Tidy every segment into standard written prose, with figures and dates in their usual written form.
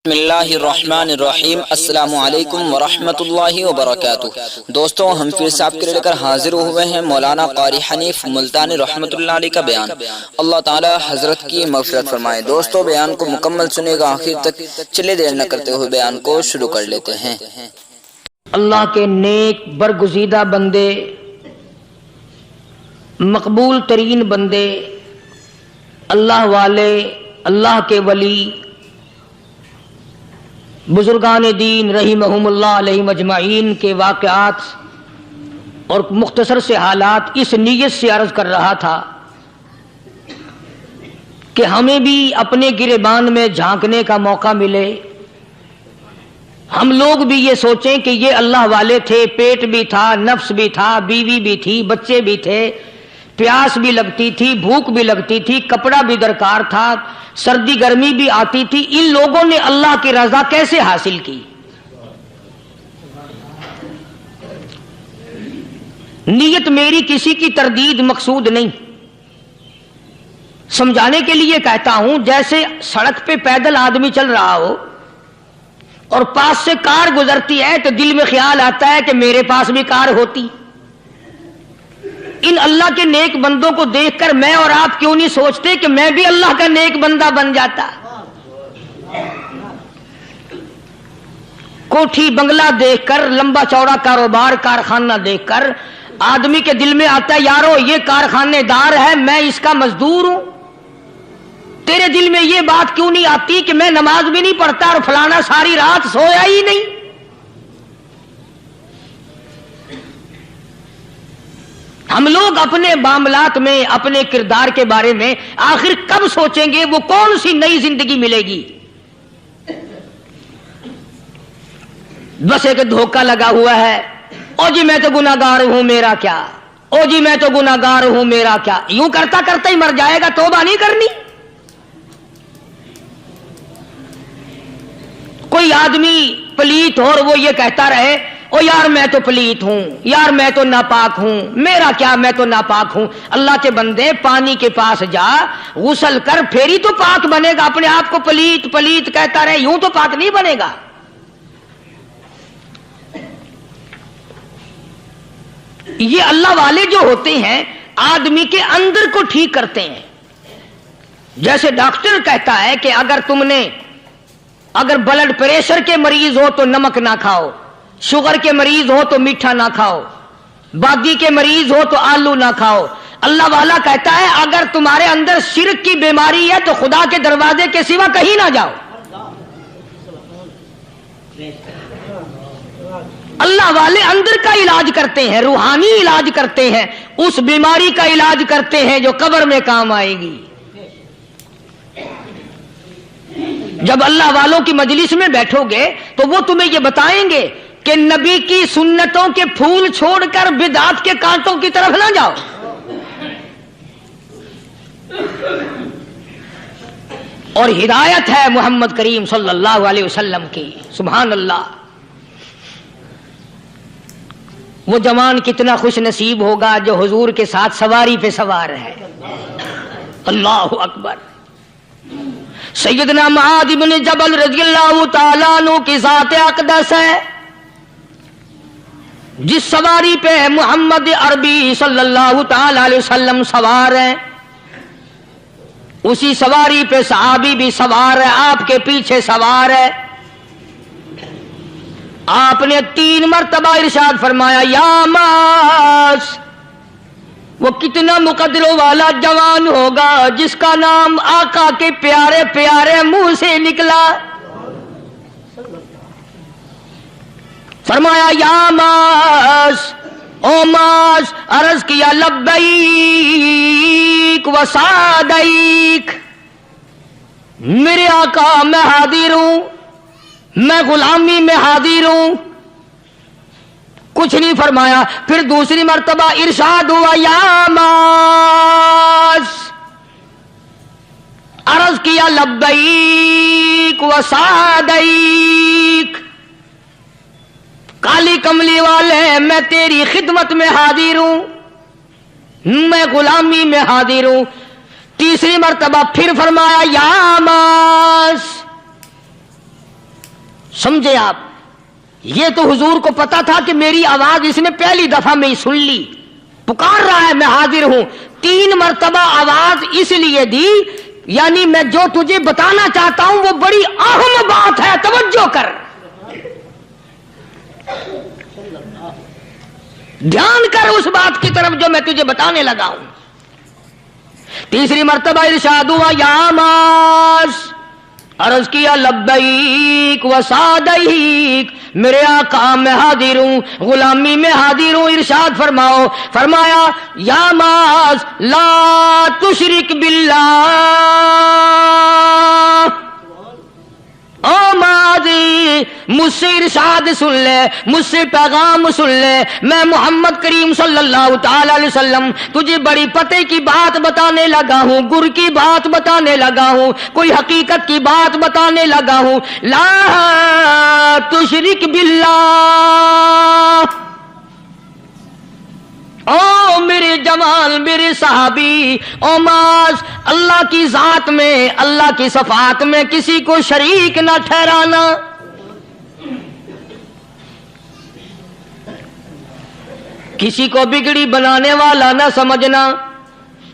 بسم اللہ الرحمن الرحیم۔ السلام علیکم ورحمۃ اللہ وبرکاتہ۔ دوستوں، ہم پھر سے آپ کے لے کر حاضر ہوئے ہیں مولانا قاری حنیف ملتانی رحمۃ اللہ علیہ کا بیان۔ اللہ تعالی حضرت کی مغفرت فرمائے۔ دوستوں، بیان کو مکمل سنے گا آخر تک، چلے دیر نہ کرتے ہوئے بیان کو شروع کر لیتے ہیں۔ اللہ کے نیک برگزیدہ بندے، مقبول ترین بندے، اللہ والے، اللہ کے ولی، بزرگان دین رحمہم اللہ علیہ مجمعین کے واقعات اور مختصر سے حالات اس نیت سے عرض کر رہا تھا کہ ہمیں بھی اپنے گریبان میں جھانکنے کا موقع ملے، ہم لوگ بھی یہ سوچیں کہ یہ اللہ والے تھے، پیٹ بھی تھا، نفس بھی تھا، بیوی بھی تھی، بچے بھی تھے، پیاس بھی لگتی تھی، بھوک بھی لگتی تھی، کپڑا بھی درکار تھا، سردی گرمی بھی آتی تھی، ان لوگوں نے اللہ کی رضا کیسے حاصل کی؟ نیت میری کسی کی تردید مقصود نہیں، سمجھانے کے لیے کہتا ہوں، جیسے سڑک پہ پیدل آدمی چل رہا ہو اور پاس سے کار گزرتی ہے تو دل میں خیال آتا ہے کہ میرے پاس بھی کار ہوتی۔ ان اللہ کے نیک بندوں کو دیکھ کر میں اور آپ کیوں نہیں سوچتے کہ میں بھی اللہ کا نیک بندہ بن جاتا؟ کوٹھی بنگلہ دیکھ کر، لمبا چوڑا کاروبار کارخانہ دیکھ کر آدمی کے دل میں آتا ہے، یارو یہ کارخانے دار ہے، میں اس کا مزدور ہوں۔ تیرے دل میں یہ بات کیوں نہیں آتی کہ میں نماز بھی نہیں پڑھتا اور فلانا ساری رات سویا ہی نہیں؟ ہم لوگ اپنے معاملات میں، اپنے کردار کے بارے میں آخر کب سوچیں گے؟ وہ کون سی نئی زندگی ملے گی؟ بس ایک دھوکہ لگا ہوا ہے، او جی میں تو گناہگار ہوں میرا کیا، او جی میں تو گناہگار ہوں میرا کیا، یوں کرتا کرتا ہی مر جائے گا، توبہ نہیں کرنی۔ کوئی آدمی پلیت ہو اور وہ یہ کہتا رہے، او یار میں تو پلیت ہوں، یار میں تو ناپاک ہوں، میرا کیا، میں تو ناپاک ہوں۔ اللہ کے بندے، پانی کے پاس جا، غسل کر، پھر ہی تو پاک بنے گا۔ اپنے آپ کو پلیت پلیت کہتا رہے، یوں تو پاک نہیں بنے گا۔ یہ اللہ والے جو ہوتے ہیں آدمی کے اندر کو ٹھیک کرتے ہیں۔ جیسے ڈاکٹر کہتا ہے کہ اگر بلڈ پریشر کے مریض ہو تو نمک نہ کھاؤ، شوگر کے مریض ہو تو میٹھا نہ کھاؤ، بادی کے مریض ہو تو آلو نہ کھاؤ۔ اللہ والا کہتا ہے اگر تمہارے اندر شرک کی بیماری ہے تو خدا کے دروازے کے سوا کہیں نہ جاؤ۔ اللہ والے اندر کا علاج کرتے ہیں، روحانی علاج کرتے ہیں، اس بیماری کا علاج کرتے ہیں جو قبر میں کام آئے گی۔ جب اللہ والوں کی مجلس میں بیٹھو گے تو وہ تمہیں یہ بتائیں گے کہ نبی کی سنتوں کے پھول چھوڑ کر بدعت کے کانٹوں کی طرف نہ جاؤ۔ اور ہدایت ہے محمد کریم صلی اللہ علیہ وسلم کی، سبحان اللہ۔ وہ جوان کتنا خوش نصیب ہوگا جو حضور کے ساتھ سواری پہ سوار ہے۔ اللہ اکبر۔ سیدنا معاذ بن جبل رضی اللہ تعالیٰ عنہ کی ذات اقدس ہے، جس سواری پہ محمد عربی صلی اللہ تعالی علیہ وسلم سوار ہیں، اسی سواری پہ صحابی بھی سوار ہے، آپ کے پیچھے سوار ہے۔ آپ نے 3 مرتبہ ارشاد فرمایا، یا معاذ، وہ کتنا مقدروں والا جوان ہوگا جس کا نام آقا کے پیارے پیارے منہ سے نکلا۔ فرمایا یا معاذ، او معاذ، عرض کیا لبیک و سعدیک، میرے آقا میں حاضر ہوں، میں غلامی میں حاضر ہوں۔ کچھ نہیں فرمایا، پھر دوسری مرتبہ ارشاد ہوا یا معاذ، عرض کیا لبیک و سعدیک، کالی کملی والے میں تیری خدمت میں حاضر ہوں، میں غلامی میں حاضر ہوں۔ تیسری مرتبہ پھر فرمایا یا معاذ، سمجھے آپ؟ یہ تو حضور کو پتا تھا کہ میری آواز اس نے پہلی دفعہ میں ہی سن لی، پکار رہا ہے میں حاضر ہوں. 3 مرتبہ آواز اس لیے دی، یعنی میں جو تجھے بتانا چاہتا ہوں وہ بڑی اہم بات ہے، توجہ کر، دھیان کر اس بات کی طرف جو میں تجھے بتانے لگا ہوں. تیسری مرتبہ ارشاد ہوا یا معاذ، عرض کیا لبیک و سعدیک، میرے آقا میں حاضر ہوں، غلامی میں حاضر ہوں. ارشاد فرمایا یا معاذ لا تشرک باللہ، او ماضی مجھ سے ارشاد سن لے، مجھ سے پیغام سن لے، میں محمد کریم صلی اللہ تعالی علیہ وسلم تجھے بڑی پتے کی بات بتانے لگا ہوں، گر کی بات بتانے لگا ہوں، کوئی حقیقت کی بات بتانے لگا ہوں. لا تشرک باللہ، او میرے جمال میرے صحابی، او معاذ اللہ کی ذات میں اللہ کی صفات میں کسی کو شریک نہ ٹھہرانا. کسی کو بگڑی بنانے والا نہ سمجھنا،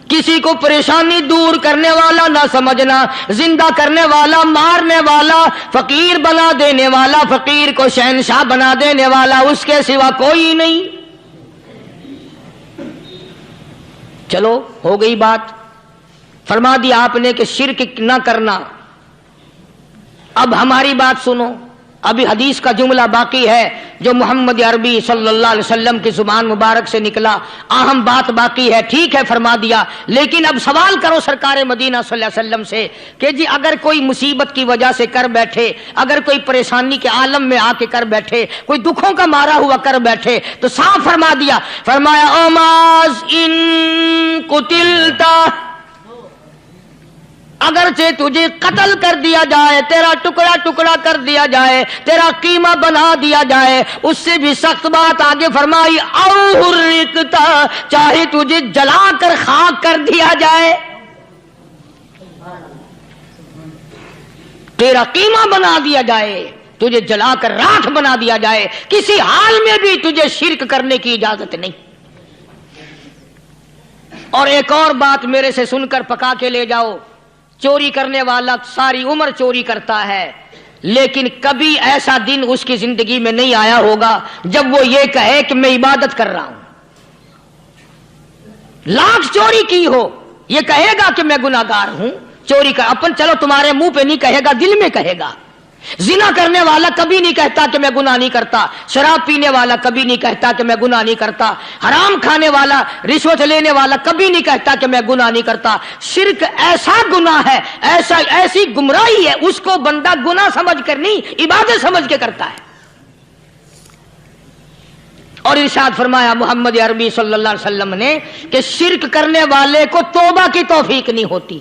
کسی کو پریشانی دور کرنے والا نہ سمجھنا، زندہ کرنے والا، مارنے والا، فقیر بنا دینے والا، فقیر کو شہنشاہ بنا دینے والا اس کے سوا کوئی نہیں. چلو ہو گئی بات، فرما دیا آپ نے کہ شرک نہ کرنا. اب ہماری بات سنو، ابھی حدیث کا جملہ باقی ہے جو محمد عربی صلی اللہ علیہ وسلم کی زبان مبارک سے نکلا، اہم بات باقی ہے. ٹھیک ہے فرما دیا، لیکن اب سوال کرو سرکار مدینہ صلی اللہ علیہ وسلم سے کہ جی اگر کوئی مصیبت کی وجہ سے کر بیٹھے، اگر کوئی پریشانی کے عالم میں آ کے کر بیٹھے، کوئی دکھوں کا مارا ہوا کر بیٹھے، تو صاف فرما دیا، فرمایا او معاذ ان قتلتا، اگرچہ تجھے قتل کر دیا جائے، تیرا ٹکڑا ٹکڑا کر دیا جائے، تیرا قیمہ بنا دیا جائے، اس سے بھی سخت بات آگے فرمائی او حرقتا، چاہے تجھے جلا کر خاک کر دیا جائے، تیرا قیمہ بنا دیا جائے، تجھے جلا کر راکھ بنا دیا جائے، کسی حال میں بھی تجھے شرک کرنے کی اجازت نہیں. اور ایک اور بات میرے سے سن کر پکا کے لے جاؤ، چوری کرنے والا ساری عمر چوری کرتا ہے، لیکن کبھی ایسا دن اس کی زندگی میں نہیں آیا ہوگا جب وہ یہ کہے کہ میں عبادت کر رہا ہوں. لاکھ چوری کی ہو یہ کہے گا کہ میں گناہگار ہوں، چوری کر اپن چلو تمہارے منہ پہ نہیں کہے گا، دل میں کہے گا. زنا کرنے والا کبھی نہیں کہتا کہ میں گناہ نہیں کرتا، شراب پینے والا کبھی نہیں کہتا کہ میں گناہ نہیں کرتا، حرام کھانے والا، رشوت لینے والا کبھی نہیں کہتا کہ میں گناہ نہیں کرتا. شرک ایسا گناہ ہے، ایسی گمراہی ہے، اس کو بندہ گناہ سمجھ کر نہیں عبادت سمجھ کے کرتا ہے. اور ارشاد فرمایا محمد عربی صلی اللہ علیہ وسلم نے کہ شرک کرنے والے کو توبہ کی توفیق نہیں ہوتی.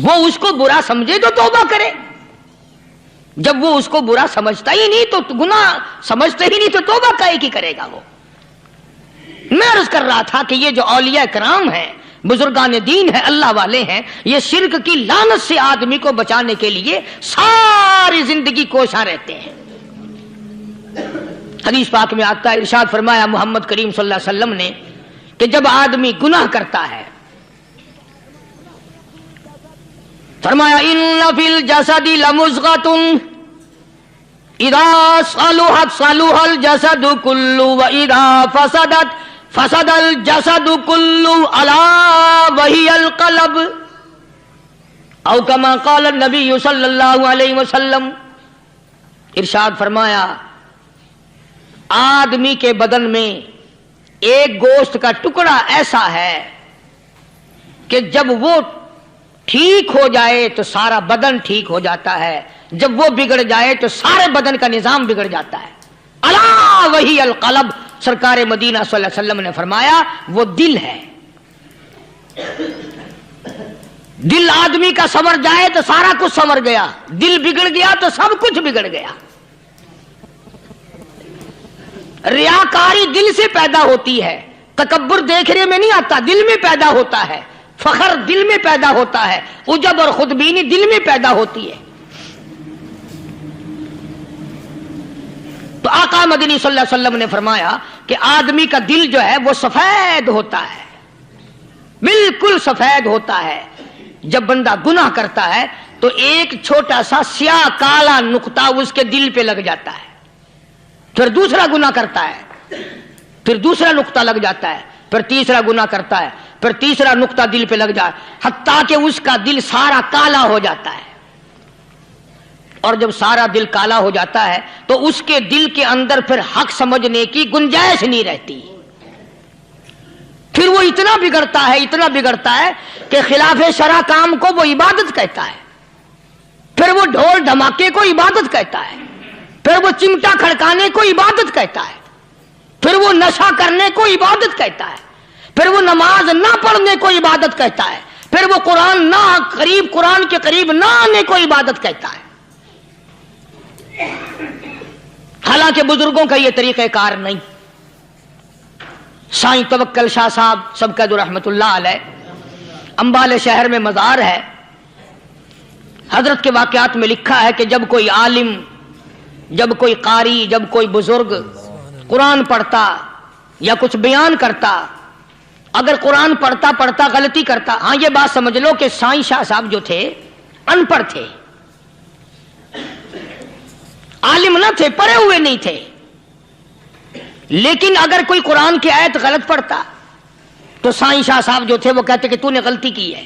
وہ اس کو برا سمجھے تو توبہ کرے، جب وہ اس کو برا سمجھتا ہی نہیں تو گناہ سمجھتا ہی نہیں تو توبہ کائے کی کرے گا وہ. میں عرض کر رہا تھا کہ یہ جو اولیاء کرام ہیں، بزرگان دین ہیں، اللہ والے ہیں، یہ شرک کی لعنت سے آدمی کو بچانے کے لیے ساری زندگی کوشاں رہتے ہیں. حدیث پاک میں آتا ہے، ارشاد فرمایا محمد کریم صلی اللہ علیہ وسلم نے کہ جب آدمی گناہ کرتا ہے، فرمایا ان فی الجسد لمضغۃ اذا صلحت صلح الجسد كله واذا فسدت فسد الجسد كله الا وهي القلب او كما قال النبي صلی اللہ علیہ وسلم. ارشاد فرمایا آدمی کے بدن میں ایک گوشت کا ٹکڑا ایسا ہے کہ جب وہ ٹھیک ہو جائے تو سارا بدن ٹھیک ہو جاتا ہے، جب وہ بگڑ جائے تو سارے بدن کا نظام بگڑ جاتا ہے. الا وہی القلب، سرکار مدینہ صلی اللہ علیہ وسلم نے فرمایا وہ دل ہے. دل آدمی کا سنور جائے تو سارا کچھ سنور گیا، دل بگڑ گیا تو سب کچھ بگڑ گیا. ریاکاری دل سے پیدا ہوتی ہے، تکبر دیکھنے میں نہیں آتا، دل میں پیدا ہوتا ہے، فخر دل میں پیدا ہوتا ہے، عجب اور خودبینی دل میں پیدا ہوتی ہے. آقا مدنی صلی اللہ علیہ وسلم نے فرمایا کہ آدمی کا دل جو ہے وہ سفید ہوتا ہے، بالکل سفید ہوتا ہے۔ جب بندہ گناہ کرتا ہے تو ایک چھوٹا سا سیاہ کالا نقطہ اس کے دل پہ لگ جاتا ہے، پھر دوسرا گناہ کرتا ہے، پھر دوسرا نقطہ لگ جاتا ہے، پھر تیسرا گناہ کرتا ہے، پھر تیسرا نقطہ دل پہ لگ جاتا ہے، حتیٰ کہ اس کا دل سارا کالا ہو جاتا ہے۔ اور جب سارا دل کالا ہو جاتا ہے تو اس کے دل کے اندر پھر حق سمجھنے کی گنجائش نہیں رہتی، پھر وہ اتنا بگڑتا ہے کہ خلاف شرع کام کو وہ عبادت کہتا ہے، پھر وہ ڈھول دھماکے کو عبادت کہتا ہے، پھر وہ چمٹا کھڑکانے کو عبادت کہتا ہے، پھر وہ نشہ کرنے کو عبادت کہتا ہے، پھر وہ نماز نہ پڑھنے کو عبادت کہتا ہے، پھر وہ قرآن کے قریب نہ آنے کو عبادت کہتا ہے۔ حالانکہ بزرگوں کا یہ طریقہ کار نہیں۔ سائیں توکل شاہ صاحب سبقت رحمت اللہ علیہ، امبالے شہر میں مزار ہے، حضرت کے واقعات میں لکھا ہے کہ جب کوئی عالم، جب کوئی قاری، جب کوئی بزرگ قرآن پڑھتا یا کچھ بیان کرتا، اگر قرآن پڑھتا غلطی کرتا، ہاں یہ بات سمجھ لو کہ سائیں شاہ صاحب جو تھے ان پڑھ تھے، عالم نہ تھے، پڑھے ہوئے نہیں تھے، لیکن اگر کوئی قرآن کی آیت غلط پڑھتا تو سائیں شاہ صاحب جو تھے وہ کہتے کہ تو نے غلطی کی ہے،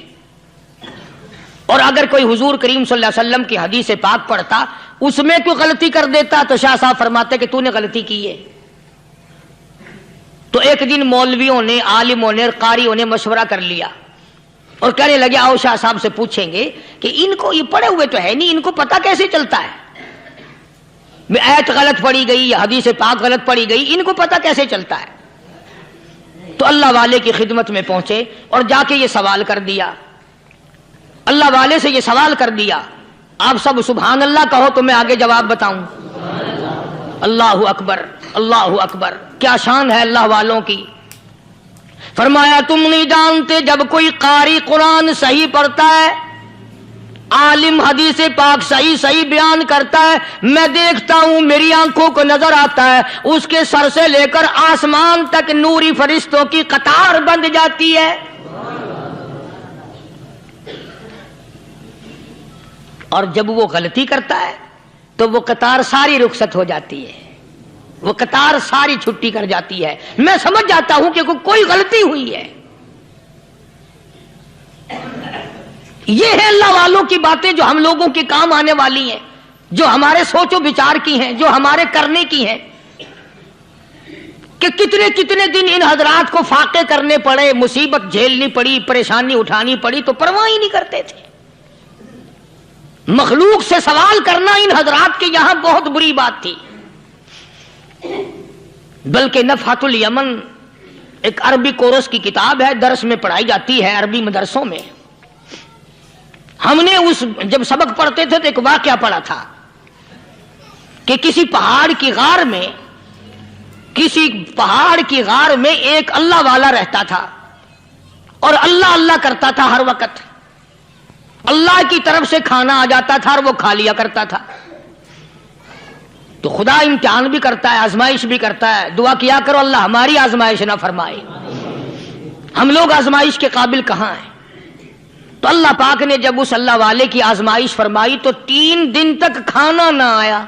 اور اگر کوئی حضور کریم صلی اللہ علیہ وسلم کی حدیث پاک پڑھتا اس میں کوئی غلطی کر دیتا تو شاہ صاحب فرماتے کہ تو نے غلطی کی ہے۔ تو ایک دن مولویوں نے، عالموں نے، قاریوں نے مشورہ کر لیا اور کہنے لگے آؤ شاہ صاحب سے پوچھیں گے کہ ان کو یہ پڑھے ہوئے تو ہے نہیں، ان کو پتہ کیسے چلتا ہے، آیت غلط پڑھی گئی یا حدیث پاک غلط پڑھی گئی، ان کو پتہ کیسے چلتا ہے؟ تو اللہ والے کی خدمت میں پہنچے اور جا کے یہ سوال کر دیا، اللہ والے سے یہ سوال کر دیا، آپ سب سبحان اللہ کہو تو میں آگے جواب بتاؤں۔ اللہ اکبر، اللہ اکبر، کیا شان ہے اللہ والوں کی۔ فرمایا تم نہیں جانتے جب کوئی قاری قرآن صحیح پڑھتا ہے، عالم حدیث پاک صحیح بیان کرتا ہے، میں دیکھتا ہوں، میری آنکھوں کو نظر آتا ہے، اس کے سر سے لے کر آسمان تک نوری فرشتوں کی قطار بند جاتی ہے، اور جب وہ غلطی کرتا ہے تو وہ قطار ساری رخصت ہو جاتی ہے، وہ قطار ساری چھٹی کر جاتی ہے، میں سمجھ جاتا ہوں کہ کوئی غلطی ہوئی ہے۔ یہ ہے اللہ والوں کی باتیں جو ہم لوگوں کے کام آنے والی ہیں، جو ہمارے سوچ و بچار کی ہیں، جو ہمارے کرنے کی ہیں، کہ کتنے دن ان حضرات کو فاقے کرنے پڑے، مصیبت جھیلنی پڑی، پریشانی اٹھانی پڑی تو پرواہ ہی نہیں کرتے تھے۔ مخلوق سے سوال کرنا ان حضرات کے یہاں بہت بری بات تھی، بلکہ نفحۃ الیمن ایک عربی کورس کی کتاب ہے، درس میں پڑھائی جاتی ہے عربی مدرسوں میں۔ ہم نے جب سبق پڑھتے تھے تو ایک واقعہ پڑھا تھا کہ کسی پہاڑ کی غار میں ایک اللہ والا رہتا تھا اور اللہ کرتا تھا، ہر وقت اللہ کی طرف سے کھانا آ جاتا تھا اور وہ کھا لیا کرتا تھا۔ تو خدا امتحان بھی کرتا ہے، آزمائش بھی کرتا ہے، دعا کیا کرو اللہ ہماری آزمائش نہ فرمائے، ہم لوگ آزمائش کے قابل کہاں ہیں۔ تو اللہ پاک نے جب اس اللہ والے کی آزمائش فرمائی تو 3 دن تک کھانا نہ آیا،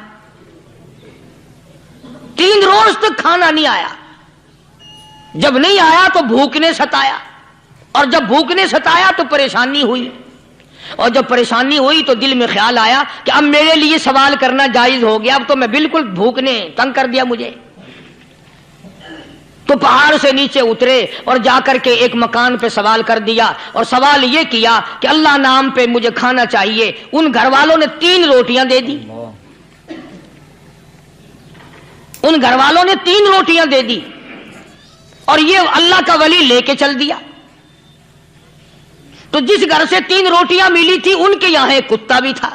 3 روز تک کھانا نہیں آیا۔ جب نہیں آیا تو بھوک نے ستایا، اور جب بھوک نے ستایا تو پریشانی ہوئی، اور جب پریشانی ہوئی تو دل میں خیال آیا کہ اب میرے لیے سوال کرنا جائز ہو گیا، اب تو میں بالکل بھوک نے تنگ کر دیا مجھے۔ تو پہاڑ سے نیچے اترے اور جا کر کے ایک مکان پہ سوال کر دیا، اور سوال یہ کیا کہ اللہ نام پہ مجھے کھانا چاہیے۔ ان گھر والوں نے 3 روٹیاں دے دی، ان گھر والوں نے 3 روٹیاں دے دی، اور یہ اللہ کا ولی لے کے چل دیا۔ تو جس گھر سے 3 روٹیاں ملی تھی ان کے یہاں ایک کتا بھی تھا،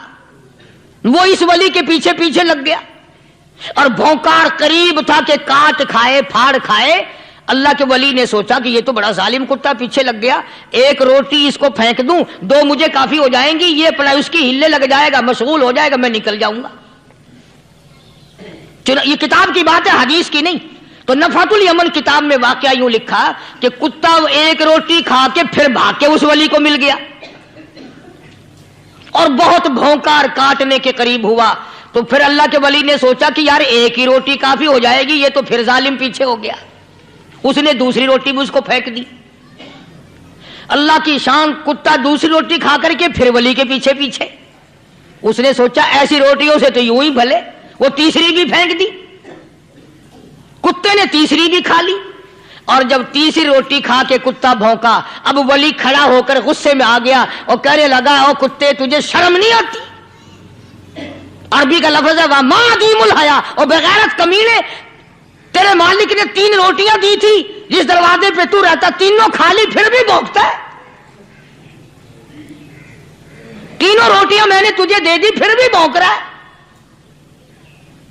وہ اس ولی کے پیچھے پیچھے لگ گیا اور بھونکار قریب تھا کہ کاٹ کھائے، پھاڑ کھائے۔ اللہ کے ولی نے سوچا کہ یہ تو بڑا ظالم کتا پیچھے لگ گیا، 1 روٹی اس کو پھینک دوں، 2 مجھے کافی ہو جائیں گی، یہ اپنا اس کی ہلے لگ جائے گا، مشغول ہو جائے گا، میں نکل جاؤں گا۔ یہ کتاب کی بات ہے، حدیث کی نہیں۔ تو نفحۃ الیمن کتاب میں واقعہ یوں لکھا کہ کتا ایک روٹی کھا کے پھر بھاگ کے اس ولی کو مل گیا اور بہت بھونکار کاٹنے کے قریب ہوا۔ تو پھر اللہ کے ولی نے سوچا کہ یار ایک ہی روٹی کافی ہو جائے گی، یہ تو پھر ظالم پیچھے ہو گیا۔ اس نے دوسری روٹی بھی اس کو پھینک دی۔ اللہ کی شان، کتا دوسری روٹی کھا کر کے پھر ولی کے پیچھے پیچھے۔ اس نے سوچا ایسی روٹیوں سے تو یوں ہی بھلے، وہ تیسری بھی پھینک دی۔ کتے نے تیسری بھی کھا لی، اور جب تیسری روٹی کھا کے کتا بھونکا، اب ولی کھڑا ہو کر غصے میں آ گیا اور کہنے لگا او کتے تجھے شرم نہیں آتی؟ عربی کا لفظ ہے وَمَا عَدِيمُ الْحَيَا، اور بغیرت کمینے، تیرے مالک نے 3 روٹیاں دی تھی، جس دروازے پہ تو رہتا تینوں کھا لی پھر بھی بھونکتا ہے؟ 3 روٹیاں میں نے تجھے دے دی پھر بھی بھونک رہا ہے؟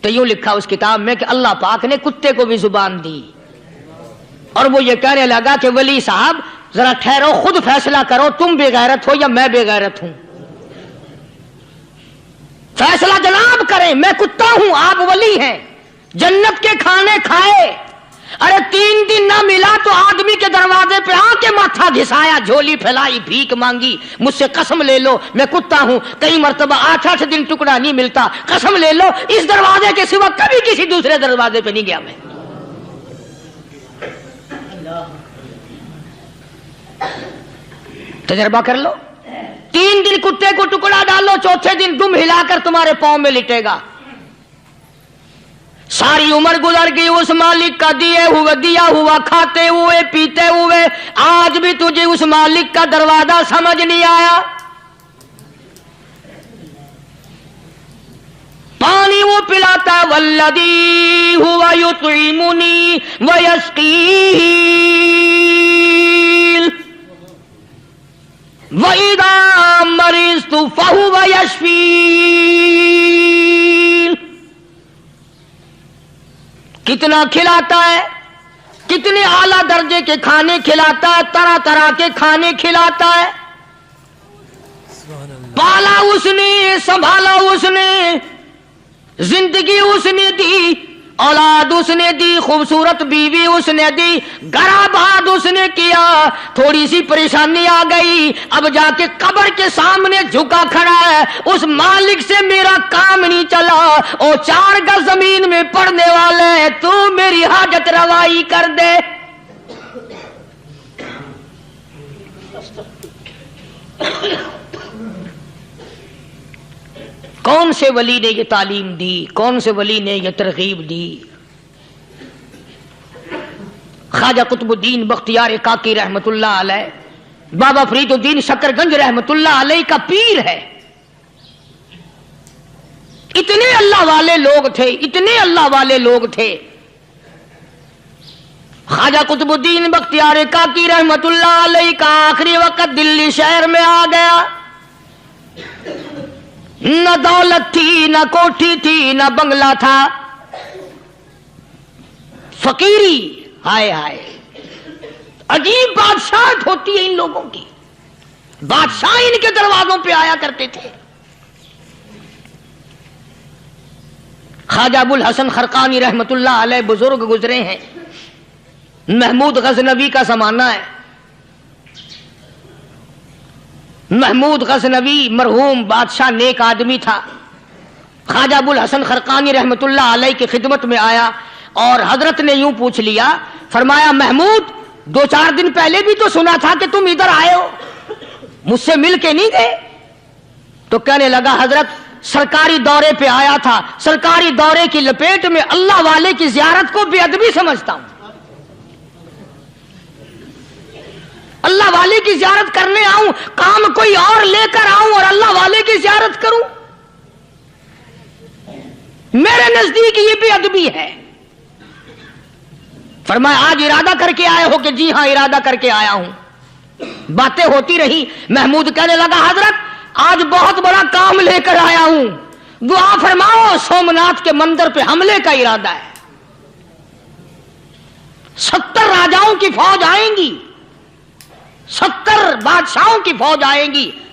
تو یوں لکھا اس کتاب میں کہ اللہ پاک نے کتے کو بھی زبان دی، اور وہ یہ کہنے لگا کہ ولی صاحب ذرا ٹھہرو، خود فیصلہ کرو، تم بے غیرت ہو یا میں بے غیرت ہوں؟ فیصلہ جناب کریں، میں کتا ہوں، آپ ولی ہیں، جنت کے کھانے کھائے، ارے 3 دن نہ ملا تو آدمی کے دروازے پہ آ کے ماتھا گھسایا، جھولی پھیلائی، بھیک مانگی، مجھ سے قسم لے لو میں کتا ہوں، کئی مرتبہ 8 دن ٹکڑا نہیں ملتا، قسم لے لو اس دروازے کے سوا کبھی کسی دوسرے دروازے پہ نہیں گیا میں۔ تجربہ کر لو، 3 دن کتے کو ٹکڑا ڈالو، چوتھے دن دم ہلا کر تمہارے پاؤں میں لٹے گا۔ ساری عمر گزر گئی اس مالک کا دیا ہوا کھاتے ہوئے پیتے ہوئے، آج بھی تجھے اس مالک کا دروازہ سمجھ نہیں آیا۔ پانی وہ پلاتا والذی ہوا یطعمنی ویسقین وَإِذَا مَرِضْتُ فَهُوَ يَشْفِينِ، کتنا کھلاتا ہے، کتنے اعلیٰ درجے کے کھانے کھلاتا ہے، طرح طرح کے کھانے کھلاتا ہے، پالا اس نے، سنبھالا اس نے، زندگی اس نے دی، اولاد اس نے دی، خوبصورت بیوی اس نے دی، گھر آباد اس نے کیا، تھوڑی سی پریشانی آ گئی، اب جا کے قبر کے سامنے جھکا کھڑا ہے، اس مالک سے میرا کام نہیں چلا، او 4 گز زمین میں پڑنے والے، تو میری حاجت روائی کر دے۔ کون سے ولی نے یہ تعلیم دی، کون سے ولی نے یہ ترغیب دی؟ خواجہ قطب الدین بختیار کاکی رحمت اللہ علیہ، بابا فرید الدین شکر گنج رحمت اللہ علیہ کا پیر ہے۔ اتنے اللہ والے لوگ تھے، اتنے اللہ والے لوگ تھے۔ خواجہ قطب الدین بختیار کاکی رحمت اللہ علیہ کا آخری وقت دلی شہر میں آ گیا، نہ دولت تھی، نہ کوٹھی تھی، نہ بنگلہ تھا، فقیری، ہائے ہائے، عجیب بادشاہت ہوتی ہے ان لوگوں کی، بادشاہ ان کے دروازوں پہ آیا کرتے تھے۔ خواجہ ابو الحسن خرقانی رحمت اللہ علیہ بزرگ گزرے ہیں، محمود غزنوی کا زمانہ ہے۔ محمود غزنوی مرحوم بادشاہ نیک آدمی تھا۔ خواجہ ابو الحسن خرقانی رحمت اللہ علیہ کی خدمت میں آیا اور حضرت نے یوں پوچھ لیا، فرمایا محمود 2-4 دن پہلے بھی تو سنا تھا کہ تم ادھر آئے ہو، مجھ سے مل کے نہیں گئے؟ تو کہنے لگا حضرت سرکاری دورے پہ آیا تھا، سرکاری دورے کی لپیٹ میں اللہ والے کی زیارت کو بے ادبی سمجھتا ہوں، اللہ والے کی زیارت کرنے آؤں، کام کوئی اور لے کر آؤں اور اللہ والے کی زیارت کروں؟ میرے نزدیک یہ بے ادبی ہے۔ فرمایا آج ارادہ کر کے آئے ہو؟ کہ جی ہاں ارادہ کر کے آیا ہوں۔ باتیں ہوتی رہی، محمود کہنے لگا حضرت آج بہت بڑا کام لے کر آیا ہوں، دعا فرماؤ، سومناتھ کے مندر پہ حملے کا ارادہ ہے، 70 راجاؤں کی فوج آئیں گی، 70 بادشاہوں کی فوج آئیں گی،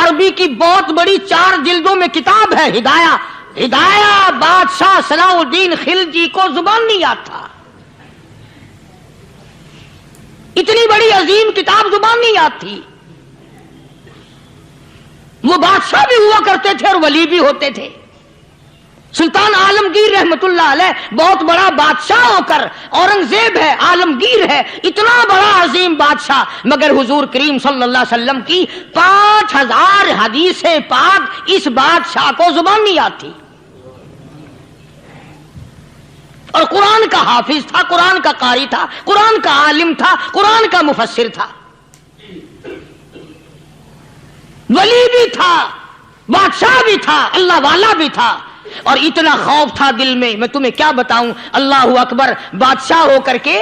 عربی کی بہت بڑی 4 جلدوں میں کتاب ہے ہدایہ. ہدایہ بادشاہ صلاح الدین خلجی کو زبان نہیں آتا. اتنی بڑی عظیم کتاب زبان نہیں آتی. وہ بادشاہ بھی ہوا کرتے تھے اور ولی بھی ہوتے تھے. سلطان عالمگیر رحمت اللہ علیہ بہت بڑا بادشاہ ہو کر، اورنگزیب ہے، عالمگیر ہے، اتنا بڑا عظیم بادشاہ، مگر حضور کریم صلی اللہ علیہ وسلم کی 5000 حدیث پاک اس بادشاہ کو زبان نہیں آتی. اور قرآن کا حافظ تھا، قرآن کا قاری تھا، قرآن کا عالم تھا، قرآن کا مفسر تھا، ولی بھی تھا، بادشاہ بھی تھا، اللہ والا بھی تھا. اور اتنا خوف تھا دل میں تمہیں کیا بتاؤں. اللہ اکبر. بادشاہ ہو کر کے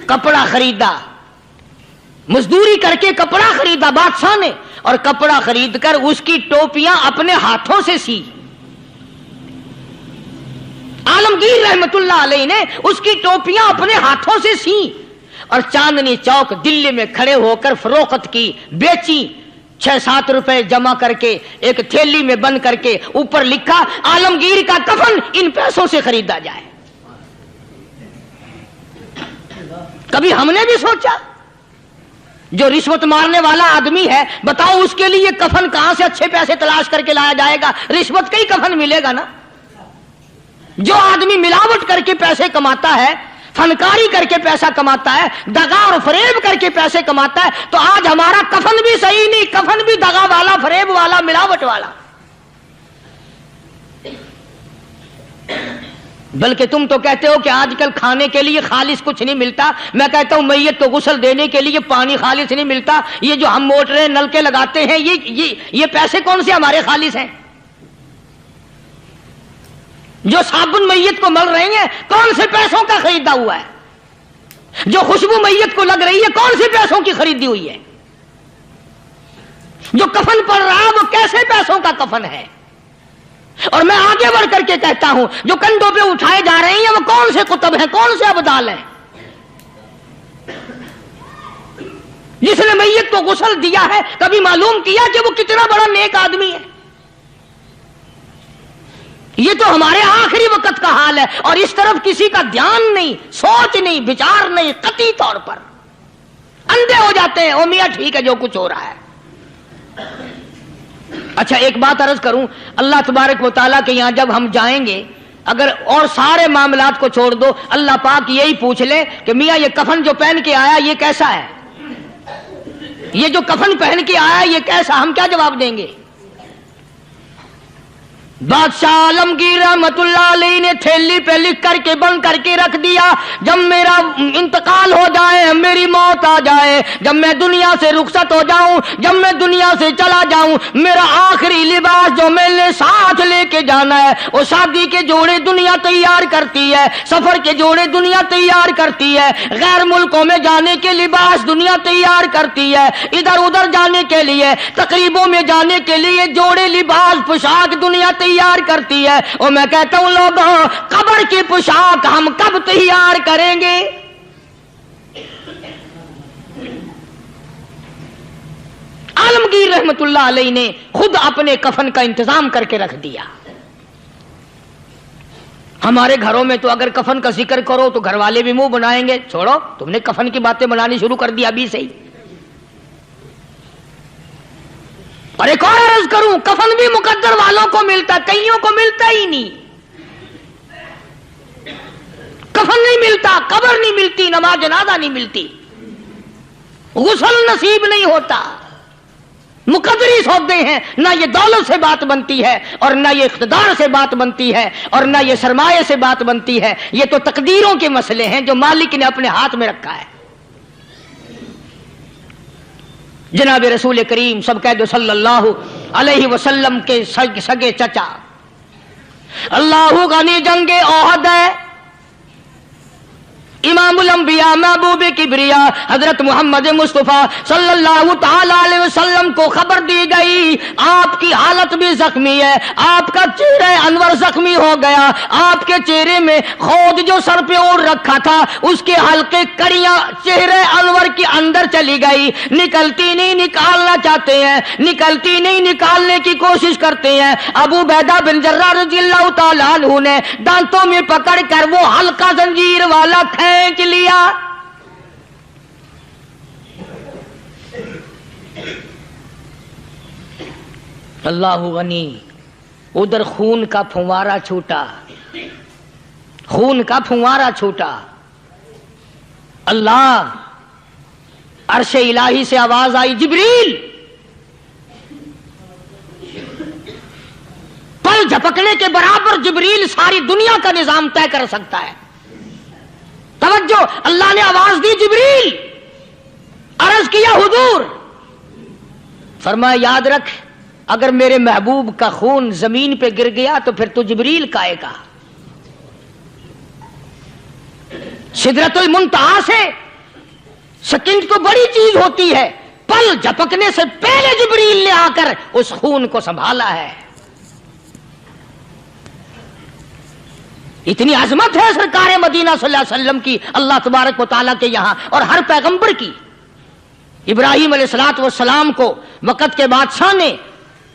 کپڑا خریدا، مزدوری کر کے کپڑا خریدا بادشاہ نے، اور کپڑا خرید کر اس کی ٹوپیاں اپنے ہاتھوں سے سی. عالمگیر رحمت اللہ علیہ نے اس کی ٹوپیاں اپنے ہاتھوں سے سی اور چاندنی چوک دلی میں کھڑے ہو کر فروخت کی، بیچی. 6-7 روپے جمع کر کے ایک تھیلی میں بند کر کے اوپر لکھا عالمگیر کا کفن ان پیسوں سے خریدا جائے. کبھی ہم نے بھی سوچا جو رشوت مارنے والا آدمی ہے، بتاؤ اس کے لیے کفن کہاں سے اچھے پیسے تلاش کر کے لایا جائے گا؟ رشوت کا ہی کفن ملے گا نا. جو آدمی ملاوٹ کر کے پیسے کماتا ہے، فنکاری کر کے پیسہ کماتا ہے، دغا اور فریب کر کے پیسے کماتا ہے، تو آج ہمارا کفن بھی صحیح نہیں، کفن بھی دغا والا، فریب والا، ملاوٹ والا. بلکہ تم تو کہتے ہو کہ آج کل کھانے کے لیے خالص کچھ نہیں ملتا. میں کہتا ہوں میت کو غسل دینے کے لیے پانی خالص نہیں ملتا. یہ جو ہم موٹریں نل کے لگاتے ہیں، یہ پیسے کون سے ہمارے خالص ہیں؟ جو صابن میت کو مل رہے ہیں کون سے پیسوں کا خریدا ہوا ہے؟ جو خوشبو میت کو لگ رہی ہے کون سے پیسوں کی خریدی ہوئی ہے؟ جو کفن پڑ رہا ہے وہ کیسے پیسوں کا کفن ہے؟ اور میں آگے بڑھ کر کے کہتا ہوں جو کندھوں پہ اٹھائے جا رہے ہیں وہ کون سے کتب ہیں، کون سے ابدال ہیں؟ جس نے میت کو غسل دیا ہے کبھی معلوم کیا کہ وہ کتنا بڑا نیک آدمی ہے؟ یہ تو ہمارے آخری وقت کا حال ہے، اور اس طرف کسی کا دھیان نہیں، سوچ نہیں، وچار نہیں. قطعی طور پر اندھے ہو جاتے ہیں. او میاں ٹھیک ہے جو کچھ ہو رہا ہے. اچھا ایک بات عرض کروں، اللہ تبارک و تعالیٰ کے یہاں جب ہم جائیں گے، اگر اور سارے معاملات کو چھوڑ دو، اللہ پاک یہی پوچھ لے کہ میاں یہ کفن جو پہن کے آیا یہ کیسا ہے؟ یہ جو کفن پہن کے آیا یہ کیسا؟ ہم کیا جواب دیں گے؟ بادشاہ عالمگیر رحمت اللہ علیہ نے تھیلی پہ لکھ کر کے بند کر کے رکھ دیا، جب میرا انتقال ہو جائے، میری موت آ جائے، جب میں دنیا سے رخصت ہو جاؤں، جب میں دنیا سے چلا جاؤں، میرا آخری لباس جو میں نے ساتھ لے کے جانا ہے، وہ شادی کے جوڑے دنیا تیار کرتی ہے، سفر کے جوڑے دنیا تیار کرتی ہے، غیر ملکوں میں جانے کے لباس دنیا تیار کرتی ہے، ادھر ادھر جانے کے لیے، تقریبوں میں جانے کے لیے جوڑے لباس پوشاک دنیا تیار کرتی ہے. اور میں کہتا ہوں لوگوں، قبر کی پوشاک ہم کب تیار کریں گے؟ عالمگیر رحمت اللہ علیہ نے خود اپنے کفن کا انتظام کر کے رکھ دیا. ہمارے گھروں میں تو اگر کفن کا ذکر کرو تو گھر والے بھی منہ بنائیں گے، چھوڑو تم نے کفن کی باتیں بنانی شروع کر دی ابھی سے ہی. اور ایک اور عرض کروں، کفن بھی مقدر والوں کو ملتا، کئیوں کو ملتا ہی نہیں. کفن نہیں ملتا، قبر نہیں ملتی، نماز جنازہ نہیں ملتی، غسل نصیب نہیں ہوتا. مقدری سودے ہیں، نہ یہ دولت سے بات بنتی ہے، اور نہ یہ اقتدار سے بات بنتی ہے، اور نہ یہ سرمایہ سے بات بنتی ہے. یہ تو تقدیروں کے مسئلے ہیں جو مالک نے اپنے ہاتھ میں رکھا ہے. جناب رسول کریم سب کہہ دو صلی اللہ علیہ وسلم کے سگے چچا، اللہ غنی جنگ احد ہے، امام امام الانبیاء محبوب کبریا حضرت محمد مصطفیٰ صلی اللہ تعالی علیہ وسلم کو خبر دی گئی آپ کی حالت بھی زخمی ہے، آپ کا چہرہ انور زخمی ہو گیا، آپ کے چہرے میں خود جو سر پہ اوڑھ رکھا تھا اس کے حلقے کڑیاں چہرے انور کے اندر چلی گئی، نکلتی نہیں، نکالنا چاہتے ہیں، نکلتی نہیں، نکالنے کی کوشش کرتے ہیں۔ ابو عبیدہ بن جراح رضی اللہ تعالیٰ عنہ نے دانتوں میں پکڑ کر وہ حلقہ زنجیر والا کھینچ لیا۔ اللہ غنی، ادھر خون کا پھوارا چھوٹا، خون کا پھوارا چھوٹا۔ اللہ، عرش الہی سے آواز آئی، جبریل، پل جھپکنے کے برابر جبریل ساری دنیا کا نظام طے کر سکتا ہے۔ توجہ، اللہ نے آواز دی، جبریل، عرض کیا حضور، فرمایا یاد رکھ اگر میرے محبوب کا خون زمین پہ گر گیا تو پھر تو جبریل کا آئے گا۔ سدرۃ المنتہا سے سیکنڈ تو بڑی چیز ہوتی ہے، پل جھپکنے سے پہلے جبریل نے آ کر اس خون کو سنبھالا ہے۔ اتنی عظمت ہے سرکار مدینہ صلی اللہ علیہ وسلم کی، اللہ تبارک و تعالیٰ کے یہاں اور ہر پیغمبر کی۔ ابراہیم علیہ الصلوۃ والسلام کو وقت کے بادشاہ نے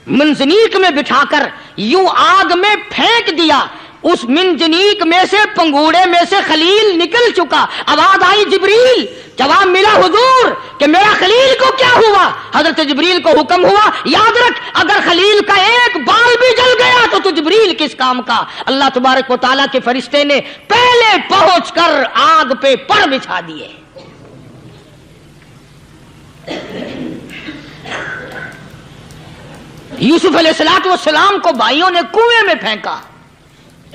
منجنیق میں بٹھا کر یوں آگ میں پھینک دیا، اس منجنیق میں سے، پنگوڑے میں سے خلیل نکل چکا۔ آواز آئی جبریل، جواب ملا حضور کہ میرا خلیل کو کیا ہوا؟ حضرت جبریل کو حکم ہوا، یاد رکھ اگر خلیل کا ایک بال بھی جل گیا تو جبریل کس کام کا؟ اللہ تبارک و تعالیٰ کے فرشتے نے پہلے پہنچ کر آگ پہ پڑ بچھا دیے۔ یوسف علیہ السلام کو بھائیوں نے کنویں میں پھینکا۔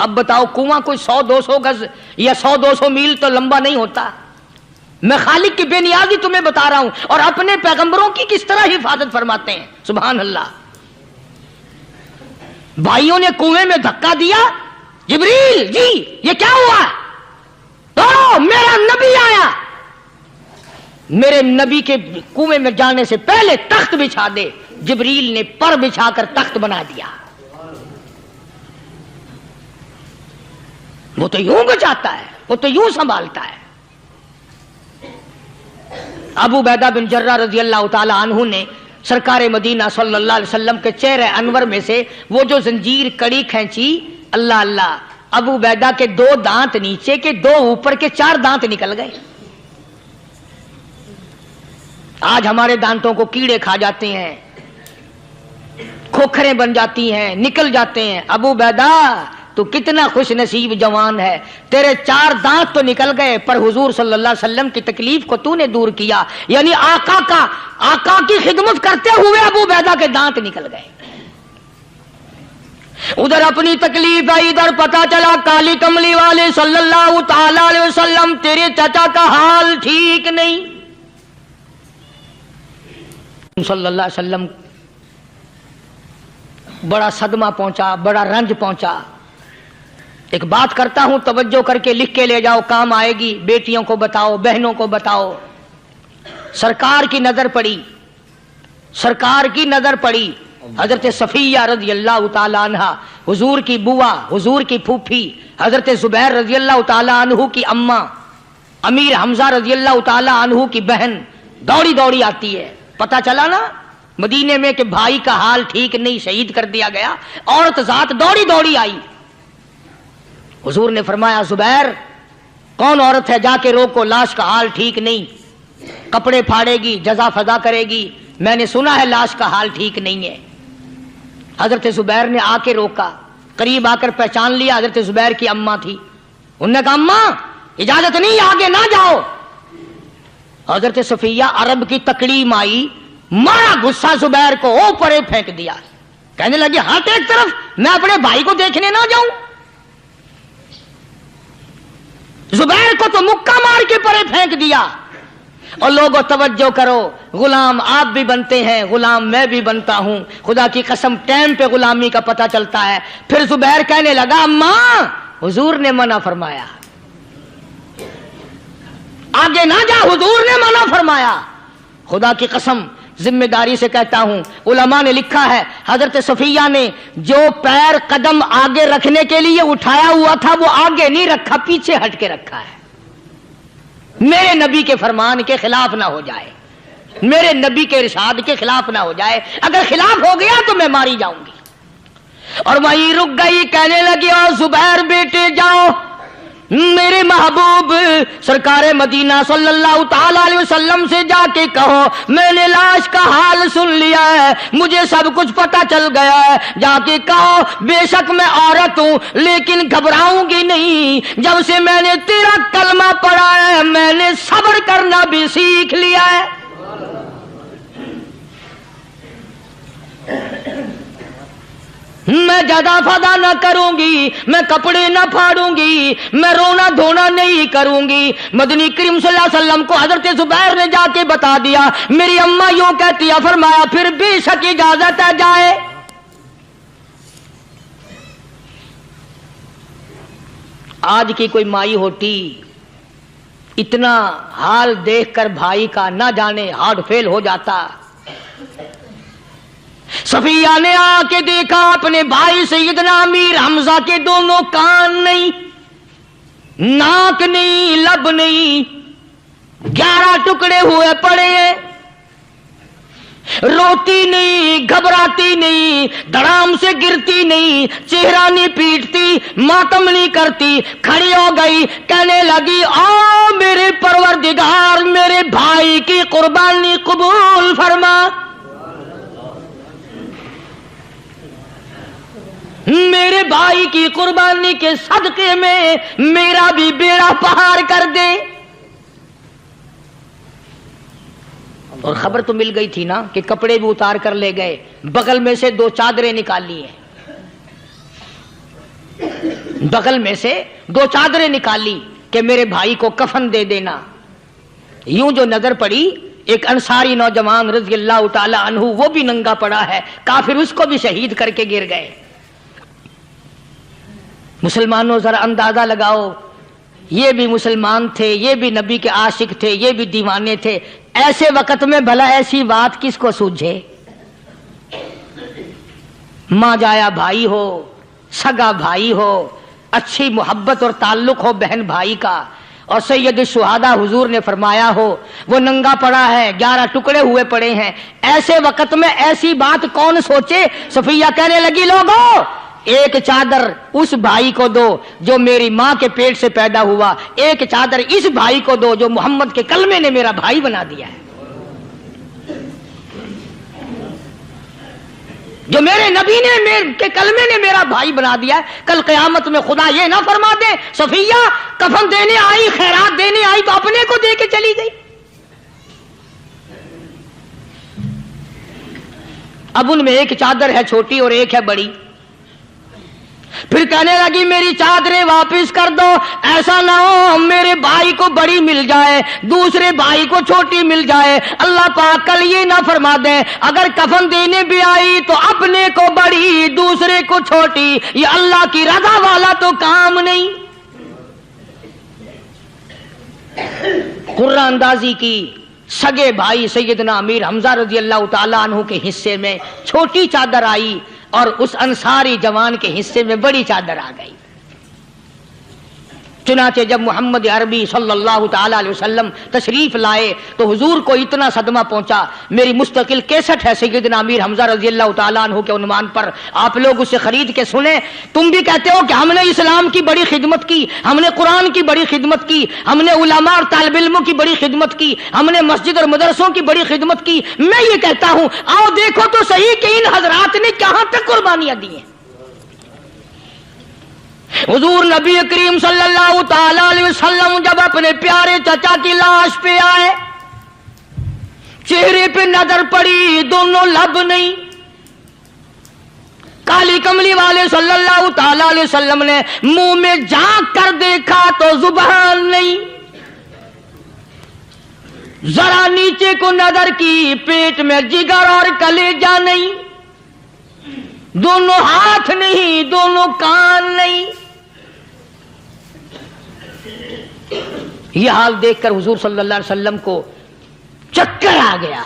اب بتاؤ، کنواں کوئی 100-200 گز یا 100-200 میل تو لمبا نہیں ہوتا۔ میں خالق کی بے نیازی تمہیں بتا رہا ہوں، اور اپنے پیغمبروں کی کس طرح حفاظت فرماتے ہیں، سبحان اللہ۔ بھائیوں نے کنویں میں دھکا دیا، جبریل جی یہ کیا ہوا؟ تو میرا نبی آیا، میرے نبی کے کنویں میں جانے سے پہلے تخت بچھا دے۔ جبریل نے پر بچھا کر تخت بنا دیا۔ وہ تو یوں بچاتا ہے، وہ تو یوں سنبھالتا ہے۔ ابو عبیدہ بن جراح رضی اللہ تعالی عنہ نے سرکار مدینہ صلی اللہ علیہ وسلم کے چہرے انور میں سے وہ جو زنجیر کڑی کھینچی، اللہ اللہ، ابو عبیدہ کے 2 دانت نیچے کے، 2 اوپر کے، 4 دانت نکل گئے۔ آج ہمارے دانتوں کو کیڑے کھا جاتے ہیں، کھوکھریں بن جاتی ہیں، نکل جاتے ہیں۔ ابو عبیدہ تو کتنا خوش نصیب جوان ہے، تیرے 4 دانت تو نکل گئے، پر حضور صلی اللہ علیہ وسلم کی تکلیف کو تو نے دور کیا، یعنی آقا کی خدمت کرتے ہوئے ابو عبیدہ کے دانت نکل گئے۔ ادھر اپنی تکلیف ہے، ادھر پتا چلا کالی کملی والے صلی اللہ تعالی علیہ وسلم تیرے چچا کا حال ٹھیک نہیں۔ صلی اللہ علیہ وسلم بڑا صدمہ پہنچا، بڑا رنج پہنچا۔ ایک بات کرتا ہوں، توجہ کر کے لکھ کے لے جاؤ، کام آئے گی، بیٹیوں کو بتاؤ، بہنوں کو بتاؤ۔ سرکار کی نظر پڑی، سرکار کی نظر پڑی، حضرت صفیہ رضی اللہ تعالی عنہ، حضور کی بوا، حضور کی پھوپھی، حضرت زبیر رضی اللہ تعالی عنہ کی اماں، امیر حمزہ رضی اللہ تعالی عنہ کی بہن دوڑی دوڑی آتی ہے۔ پتا چلا نا مدینے میں کہ بھائی کا حال ٹھیک نہیں، شہید کر دیا گیا، عورت ذات دوڑی دوڑی آئی۔ حضور نے فرمایا زبیر کون عورت ہے، جا کے روکو، لاش کا حال ٹھیک نہیں، کپڑے پھاڑے گی، جزا فضا کرے گی، میں نے سنا ہے لاش کا حال ٹھیک نہیں ہے۔ حضرت زبیر نے آ کے روکا، قریب آ کر پہچان لیا، حضرت زبیر کی اماں تھی۔ انہوں نے کہا اماں اجازت نہیں، آگے نہ جاؤ۔ حضرت صفیہ عرب کی تکڑیم آئی، مارا غصہ زبیر کو، اوپر پھینک دیا، کہنے لگی ہاتھ ایک طرف، میں اپنے بھائی کو دیکھنے نہ جاؤں۔ زبیر کو تو مکہ مار کے پرے پھینک دیا۔ اور لوگوں توجہ کرو، غلام آپ بھی بنتے ہیں، غلام میں بھی بنتا ہوں، خدا کی قسم ٹائم پہ غلامی کا پتہ چلتا ہے۔ پھر زبیر کہنے لگا اماں حضور نے منع فرمایا، آگے نہ جا، حضور نے منع فرمایا۔ خدا کی قسم ذمہ داری سے کہتا ہوں، علماء نے لکھا ہے حضرت صفیہ نے جو پیر قدم آگے رکھنے کے لیے اٹھایا ہوا تھا وہ آگے نہیں رکھا، پیچھے ہٹ کے رکھا ہے، میرے نبی کے فرمان کے خلاف نہ ہو جائے، میرے نبی کے ارشاد کے خلاف نہ ہو جائے، اگر خلاف ہو گیا تو میں ماری جاؤں گی۔ اور وہیں رک گئی، کہنے لگی اور زبیر بیٹے جاؤ، میرے محبوب سرکار مدینہ صلی اللہ تعالی علیہ وسلم سے جا کے کہو میں نے لاش کا حال سن لیا ہے، مجھے سب کچھ پتہ چل گیا ہے، جا کے کہو بے شک میں عورت ہوں لیکن گھبراؤں گی نہیں، جب سے میں نے تیرا کلمہ پڑھا ہے میں نے صبر کرنا بھی سیکھ لیا ہے۔ میں جدا فدا نہ کروں گی، میں کپڑے نہ پھاڑوں گی، میں رونا دھونا نہیں کروں گی۔ مدنی کریم صلی اللہ علیہ وسلم کو حضرت زبیر نے جا کے بتا دیا، میری اماں یوں کہتی ہے، فرمایا پھر بے شک اجازت ہے جائے۔ آج کی کوئی مائی ہوتی اتنا حال دیکھ کر بھائی کا نہ جانے ہارٹ فیل ہو جاتا۔ صفیہ نے آ کے دیکھا اپنے بھائی سیدنا امیر حمزہ کے دونوں کان نہیں، ناک نہیں، لب نہیں، 11 ٹکڑے ہوئے پڑے ہیں، روتی نہیں، گھبراتی نہیں، دھڑام سے گرتی نہیں، چہرہ نہیں پیٹتی، ماتم نہیں کرتی، کھڑی ہو گئی، کہنے لگی آ میرے پروردگار میرے بھائی کی قربانی قبول فرما، میرے بھائی کی قربانی کے صدقے میں میرا بھی بیڑا پہاڑ کر دے۔ اور خبر تو مل گئی تھی نا کہ کپڑے بھی اتار کر لے گئے، بغل میں سے 2 چادریں نکال لی ہیں، بغل میں سے 2 چادریں نکالی کہ میرے بھائی کو کفن دے دینا۔ یوں جو نظر پڑی ایک انصاری نوجوان رضی اللہ تعالی عنہ، وہ بھی ننگا پڑا ہے، کافر اس کو بھی شہید کر کے گر گئے۔ مسلمانوں ذرا اندازہ لگاؤ، یہ بھی مسلمان تھے، یہ بھی نبی کے عاشق تھے، یہ بھی دیوانے تھے، ایسے وقت میں بھلا ایسی بات کس کو سوجھے؟ ماں جایا بھائی ہو، سگا بھائی ہو، اچھی محبت اور تعلق ہو بہن بھائی کا، اور سید الشہداء حضور نے فرمایا ہو وہ ننگا پڑا ہے، 11 ٹکڑے ہوئے پڑے ہیں، ایسے وقت میں ایسی بات کون سوچے؟ صفیہ کہنے لگی لوگوں ایک چادر اس بھائی کو دو جو میری ماں کے پیٹ سے پیدا ہوا، ایک چادر اس بھائی کو دو جو محمد کے کلمے نے میرا بھائی بنا دیا ہے، جو میرے نبی نے میرے کے کلمے نے میرا بھائی بنا دیا ہے۔ کل قیامت میں خدا یہ نہ فرما دے صفیہ کفن دینے آئی، خیرات دینے آئی تو اپنے کو دے کے چلی گئی۔ اب ان میں ایک چادر ہے چھوٹی اور ایک ہے بڑی، پھر کہنے لگی میری چادریں واپس کر دو، ایسا نہ ہو میرے بھائی کو بڑی مل جائے دوسرے بھائی کو چھوٹی مل جائے، اللہ پاک کل یہ نہ فرما دے اگر کفن دینے بھی آئی تو اپنے کو بڑی دوسرے کو چھوٹی، یہ اللہ کی رضا والا تو کام نہیں۔ قرہ اندازی کی، سگے بھائی سیدنا امیر حمزہ رضی اللہ تعالی عنہ کے حصے میں چھوٹی چادر آئی اور اس انصاری جوان کے حصے میں بڑی چادر آ گئی۔ چنانچہ جب محمد عربی صلی اللہ تعالی علیہ وسلم تشریف لائے تو حضور کو اتنا صدمہ پہنچا، میری مستقل کیسٹ ہے سیدنا امیر حمزہ رضی اللہ تعالیٰ عنہ کے عنوان پر، آپ لوگ اسے خرید کے سنیں۔ تم بھی کہتے ہو کہ ہم نے اسلام کی بڑی خدمت کی، ہم نے قرآن کی بڑی خدمت کی، ہم نے علماء اور طالب علموں کی بڑی خدمت کی، ہم نے مسجد اور مدرسوں کی بڑی خدمت کی۔ میں یہ کہتا ہوں آؤ دیکھو تو صحیح کہ ان حضرات نے کہاں تک قربانیاں دی ہیں۔ حضور نبی کریم صلی اللہ تعالی علیہ وسلم جب اپنے پیارے چچا کی لاش پہ آئے، چہرے پہ نظر پڑی دونوں لب نہیں، کالی کملی والے صلی اللہ تعالی علیہ وسلم نے منہ میں جھانک کر دیکھا تو زبان نہیں، ذرا نیچے کو نظر کی پیٹ میں جگر اور کلیجہ نہیں، دونوں ہاتھ نہیں، دونوں کان نہیں۔ یہ حال دیکھ کر حضور صلی اللہ علیہ وسلم کو چکر آ گیا،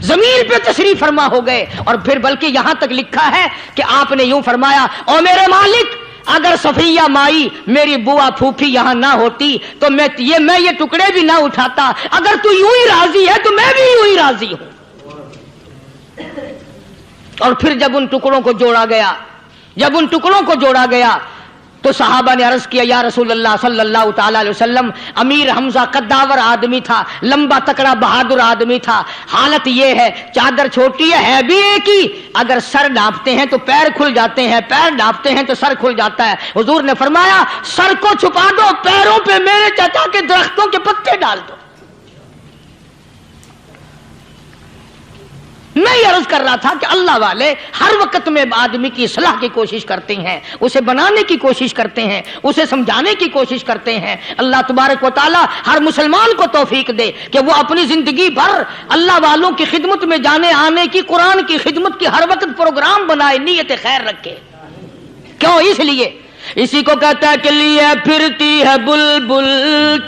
زمین پہ تشریف فرما ہو گئے، اور پھر بلکہ یہاں تک لکھا ہے کہ آپ نے یوں فرمایا، او میرے مالک، اگر صفیہ مائی میری بوا پھوپھی یہاں نہ ہوتی تو میں یہ ٹکڑے بھی نہ اٹھاتا، اگر تو یوں ہی راضی ہے تو میں بھی یوں ہی راضی ہوں۔ اور پھر جب ان ٹکڑوں کو جوڑا گیا تو صحابہ نے عرض کیا، یا رسول اللہ صلی اللہ تعالی علیہ وسلم، امیر حمزہ قداور آدمی تھا، لمبا تکڑا بہادر آدمی تھا، حالت یہ ہے چادر چھوٹی ہے بھی ایک ہی، اگر سر ڈھانپتے ہیں تو پیر کھل جاتے ہیں، پیر ڈھانپتے ہیں تو سر کھل جاتا ہے۔ حضور نے فرمایا، سر کو چھپا دو، پیروں پہ میرے چچا کے درختوں کے پتے ڈال دو۔ میں یہ عرض کر رہا تھا کہ اللہ والے ہر وقت میں آدمی کی اصلاح کی کوشش کرتے ہیں، اسے بنانے کی کوشش کرتے ہیں، اسے سمجھانے کی کوشش کرتے ہیں۔ اللہ تبارک و تعالی ہر مسلمان کو توفیق دے کہ وہ اپنی زندگی بھر اللہ والوں کی خدمت میں جانے آنے کی، قرآن کی خدمت کی ہر وقت پروگرام بنائے، نیت خیر رکھے۔ کیوں؟ اس لیے، اسی کو کہتا ہے کہ لیے پھرتی ہے بلبل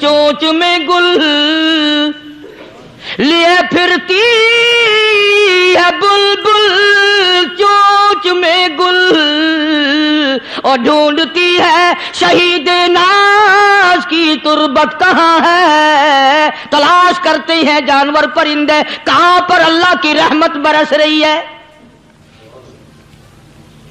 چونچ میں گل، لیے پھرتی ہے بلبل چونچ میں گل، اور ڈھونڈتی ہے شہید ناز کی تربت کہاں ہے، تلاش کرتے ہیں جانور پرندے کہاں پر اللہ کی رحمت برس رہی ہے۔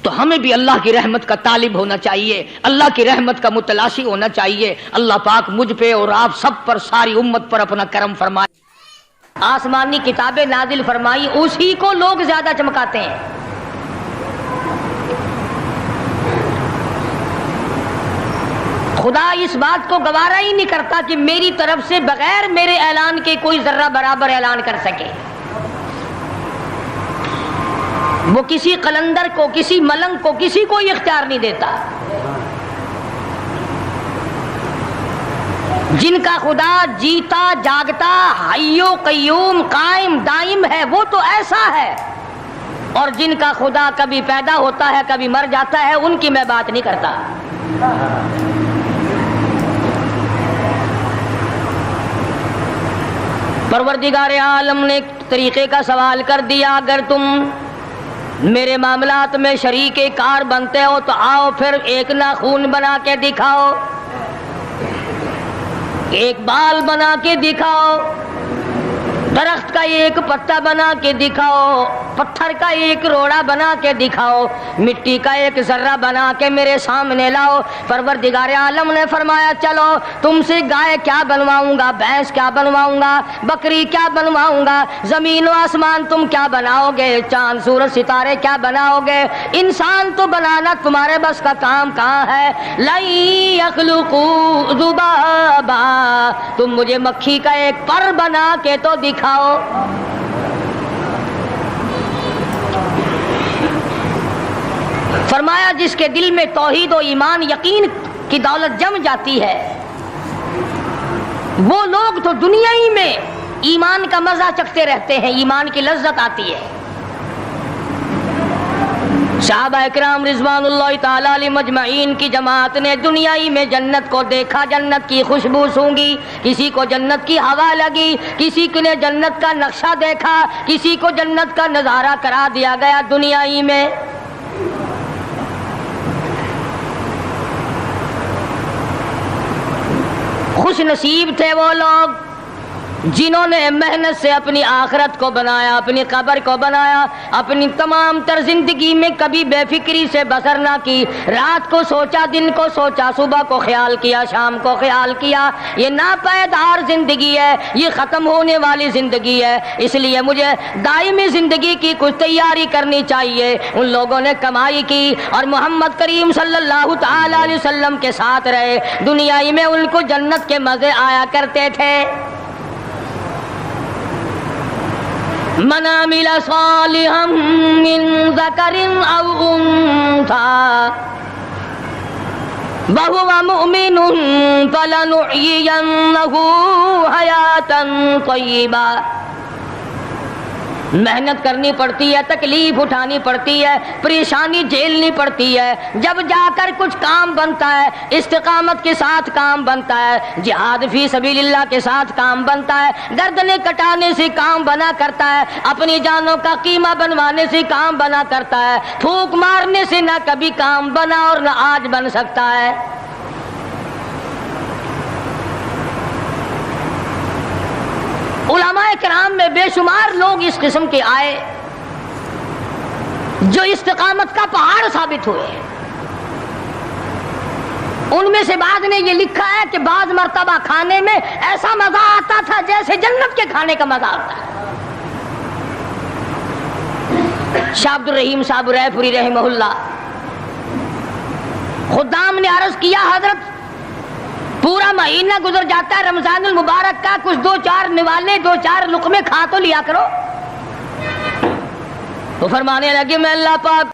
تو ہمیں بھی اللہ کی رحمت کا طالب ہونا چاہیے، اللہ کی رحمت کا متلاشی ہونا چاہیے۔ اللہ پاک مجھ پہ اور آپ سب پر، ساری امت پر اپنا کرم فرمائے۔ آسمانی کتابیں نازل فرمائی، اسی کو لوگ زیادہ چمکاتے ہیں۔ خدا اس بات کو گوارا ہی نہیں کرتا کہ میری طرف سے بغیر میرے اعلان کے کوئی ذرہ برابر اعلان کر سکے۔ وہ کسی قلندر کو، کسی ملنگ کو، کسی کو اختیار نہیں دیتا۔ جن کا خدا جیتا جاگتا حی و قیوم قائم دائم ہے، وہ تو ایسا ہے، اور جن کا خدا کبھی پیدا ہوتا ہے کبھی مر جاتا ہے، ان کی میں بات نہیں کرتا۔ پروردگار عالم نے ایک طریقے کا سوال کر دیا، اگر تم میرے معاملات میں شریک کار بنتے ہو تو آؤ پھر ایک ناخون بنا کے دکھاؤ، ایک بال بنا کے دکھاؤ، درخت کا ایک پتا بنا کے دکھاؤ، پتھر کا ایک روڑا بنا کے دکھاؤ، مٹی کا ایک ذرہ بنا کے میرے سامنے لاؤ۔ پروردگار عالم نے فرمایا، چلو تم سے گائے کیا بنواؤں گا، بھینس کیا بنواؤں گا، بکری کیا بنواؤں گا، زمین و آسمان تم کیا بناؤ گے، چاند سورج ستارے کیا بناؤ گے، انسان تو بنانا تمہارے بس کا کام کہاں ہے۔ لَن يَخْلُقُوا ذُبَابًا، تم مجھے مکھی کا ایک پر بنا کے تو دکھاؤ۔ فرمایا، جس کے دل میں توحید و ایمان یقین کی دولت جم جاتی ہے، وہ لوگ تو دنیا ہی میں ایمان کا مزہ چکھتے رہتے ہیں، ایمان کی لذت آتی ہے۔ صحابہ اکرام رضوان اللہ تعالی علیہ مجمعین کی جماعت نے دنیائی میں جنت کو دیکھا، جنت کی خوشبو سونگھی، کسی کو جنت کی ہوا لگی، کسی نے جنت کا نقشہ دیکھا، کسی کو جنت کا نظارہ کرا دیا گیا دنیائی میں۔ خوش نصیب تھے وہ لوگ جنہوں نے محنت سے اپنی آخرت کو بنایا، اپنی قبر کو بنایا، اپنی تمام تر زندگی میں کبھی بے فکری سے بسر نہ کی، رات کو سوچا، دن کو سوچا، صبح کو خیال کیا، شام کو خیال کیا۔ یہ ناپائیدار زندگی ہے، یہ ختم ہونے والی زندگی ہے، اس لیے مجھے دائمی زندگی کی کچھ تیاری کرنی چاہیے۔ ان لوگوں نے کمائی کی اور محمد کریم صلی اللہ تعالی علیہ وسلم کے ساتھ رہے، دنیائی میں ان کو جنت کے مزے آیا کرتے تھے۔ من عمل صالحا من ذکر او انثى وهو مؤمن فلنحيينه حياة طيبة محنت کرنی پڑتی ہے، تکلیف اٹھانی پڑتی ہے، پریشانی جھیلنی پڑتی ہے، جب جا کر کچھ کام بنتا ہے، استقامت کے ساتھ کام بنتا ہے، جہاد فی سبیل اللہ کے ساتھ کام بنتا ہے، گردنیں کٹانے سے کام بنا کرتا ہے، اپنی جانوں کا قیمہ بنوانے سے کام بنا کرتا ہے، پھونک مارنے سے نہ کبھی کام بنا اور نہ آج بن سکتا ہے۔ علماء کرام میں بے شمار لوگ اس قسم کے آئے جو استقامت کا پہاڑ ثابت ہوئے۔ ان میں سے بعض نے یہ لکھا ہے کہ بعض مرتبہ کھانے میں ایسا مزہ آتا تھا جیسے جنت کے کھانے کا مزہ آتا ہے۔ شاہ عبد الرحیم صاحب رائے پوری رحمہ اللہ، خدام نے عرض کیا حضرت پورا مہینہ گزر جاتا ہے رمضان المبارک کا، کچھ دو چار نوالے دو چار لقمے کھا تو لیا کرو۔ تو فرمانے لگے میں اللہ پاک